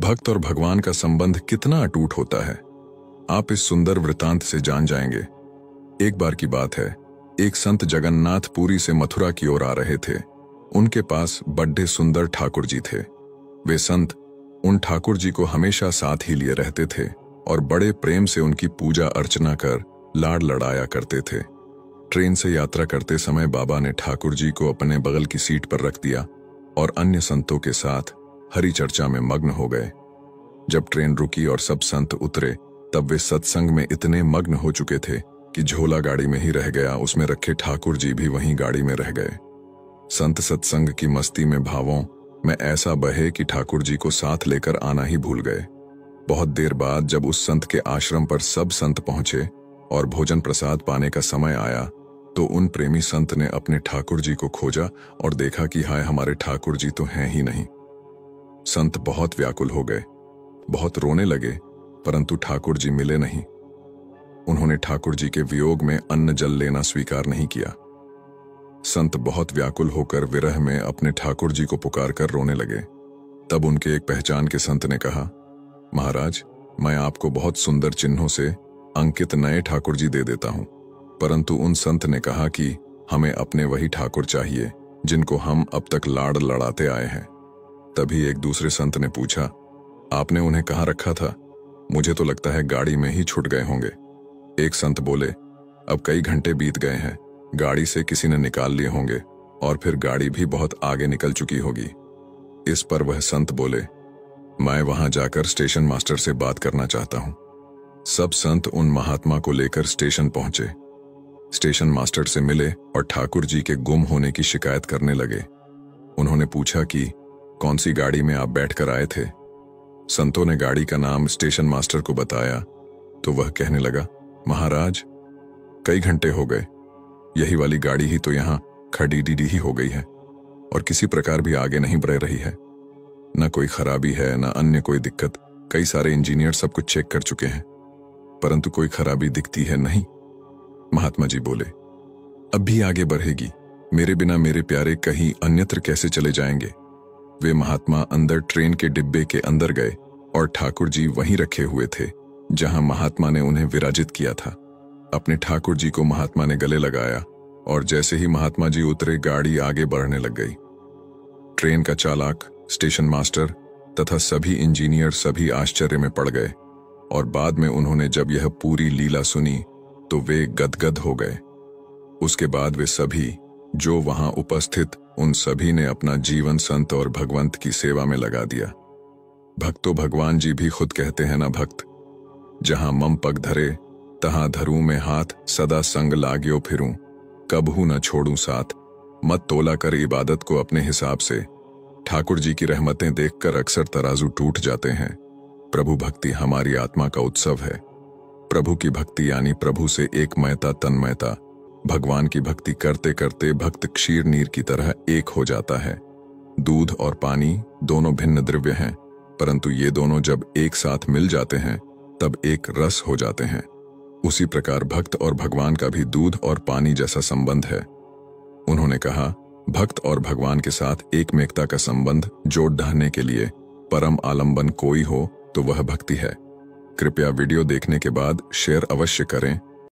भक्त और भगवान का संबंध कितना अटूट होता है, आप इस सुंदर वृतांत से जान जाएंगे। एक बार की बात है, एक संत जगन्नाथ पुरी से मथुरा की ओर आ रहे थे। उनके पास बड्ढे सुंदर ठाकुर जी थे। वे संत उन ठाकुर जी को हमेशा साथ ही लिए रहते थे और बड़े प्रेम से उनकी पूजा अर्चना कर लाड लड़ाया करते थे। ट्रेन से यात्रा करते समय बाबा ने ठाकुर जी को अपने बगल की सीट पर रख दिया और अन्य संतों के साथ हरि चर्चा में मग्न हो गए। जब ट्रेन रुकी और सब संत उतरे, तब वे सत्संग में इतने मग्न हो चुके थे कि झोला गाड़ी में ही रह गया, उसमें रखे ठाकुर जी भी वहीं गाड़ी में रह गए। संत सत्संग की मस्ती में भावों में ऐसा बहे कि ठाकुर जी को साथ लेकर आना ही भूल गए। बहुत देर बाद जब उस संत के आश्रम पर सब संत पहुंचे और भोजन प्रसाद पाने का समय आया, तो उन प्रेमी संत ने अपने ठाकुर जी को खोजा और देखा कि हाय, हमारे ठाकुर जी तो हैं ही नहीं। संत बहुत व्याकुल हो गए, बहुत रोने लगे, परंतु ठाकुर जी मिले नहीं। उन्होंने ठाकुर जी के वियोग में अन्न जल लेना स्वीकार नहीं किया। संत बहुत व्याकुल होकर विरह में अपने ठाकुर जी को पुकारकर रोने लगे। तब उनके एक पहचान के संत ने कहा, महाराज, मैं आपको बहुत सुंदर चिन्हों से अंकित नए ठाकुर जी दे देता हूं। परंतु उन संत ने कहा कि हमें अपने वही ठाकुर चाहिए जिनको हम अब तक लाड़ लड़ाते आए हैं। तभी एक दूसरे संत ने पूछा, आपने उन्हें कहाँ रखा था? मुझे तो लगता है गाड़ी में ही छूट गए होंगे। एक संत बोले, अब कई घंटे बीत गए हैं, गाड़ी से किसी ने निकाल लिए होंगे और फिर गाड़ी भी बहुत आगे निकल चुकी होगी। इस पर वह संत बोले, मैं वहां जाकर स्टेशन मास्टर से बात करना चाहता हूं। सब संत उन महात्मा को लेकर स्टेशन पहुंचे। स्टेशन मास्टर से मिले और ठाकुर जी के गुम होने की शिकायत करने लगे। उन्होंने पूछा कि कौन सी गाड़ी में आप बैठकर आए थे? संतों ने गाड़ी का नाम स्टेशन मास्टर को बताया तो वह कहने लगा, महाराज, कई घंटे हो गए, यही वाली गाड़ी ही तो यहाँ खड़ी डीडी ही हो गई है और किसी प्रकार भी आगे नहीं बढ़ रही है। न कोई खराबी है, न अन्य कोई दिक्कत। कई सारे इंजीनियर सब कुछ चेक कर चुके हैं, परंतु कोई खराबी दिखती है नहीं। महात्मा जी बोले, अब भी आगे बढ़ेगी, मेरे बिना मेरे प्यारे कहीं अन्यत्र कैसे चले जाएंगे? वे महात्मा अंदर ट्रेन के डिब्बे के अंदर गए और ठाकुर जी वहीं रखे हुए थे जहां महात्मा ने उन्हें विराजित किया था। अपने ठाकुर जी को महात्मा ने गले लगाया और जैसे ही महात्मा जी उतरे, गाड़ी आगे बढ़ने लग गई। ट्रेन का चालक, स्टेशन मास्टर तथा सभी इंजीनियर सभी आश्चर्य में पड़ गए और बाद में उन्होंने जब यह पूरी लीला सुनी तो वे गदगद हो गए। उसके बाद वे सभी जो वहां उपस्थित, उन सभी ने अपना जीवन संत और भगवंत की सेवा में लगा दिया। भक्तो भगवान जी भी खुद कहते हैं ना, भक्त जहां मम पग धरे तहां धरूं में हाथ, सदा संग लाग्यो फिरूं, कबहू न छोड़ूं साथ। मत तोला कर इबादत को अपने हिसाब से, ठाकुर जी की रहमतें देखकर अक्सर तराजू टूट जाते हैं। प्रभु भक्ति हमारी आत्मा का उत्सव है। प्रभु की भक्ति यानी प्रभु से एकमयता, तन्मयता। भगवान की भक्ति करते करते भक्त क्षीर नीर की तरह एक हो जाता है। दूध और पानी दोनों भिन्न द्रव्य हैं, परंतु ये दोनों जब एक साथ मिल जाते हैं तब एक रस हो जाते हैं। उसी प्रकार भक्त और भगवान का भी दूध और पानी जैसा संबंध है। उन्होंने कहा, भक्त और भगवान के साथ एकमेकता का संबंध जोड़ ढाने के लिए परम आलंबन कोई हो तो वह भक्ति है। कृपया वीडियो देखने के बाद शेयर अवश्य करें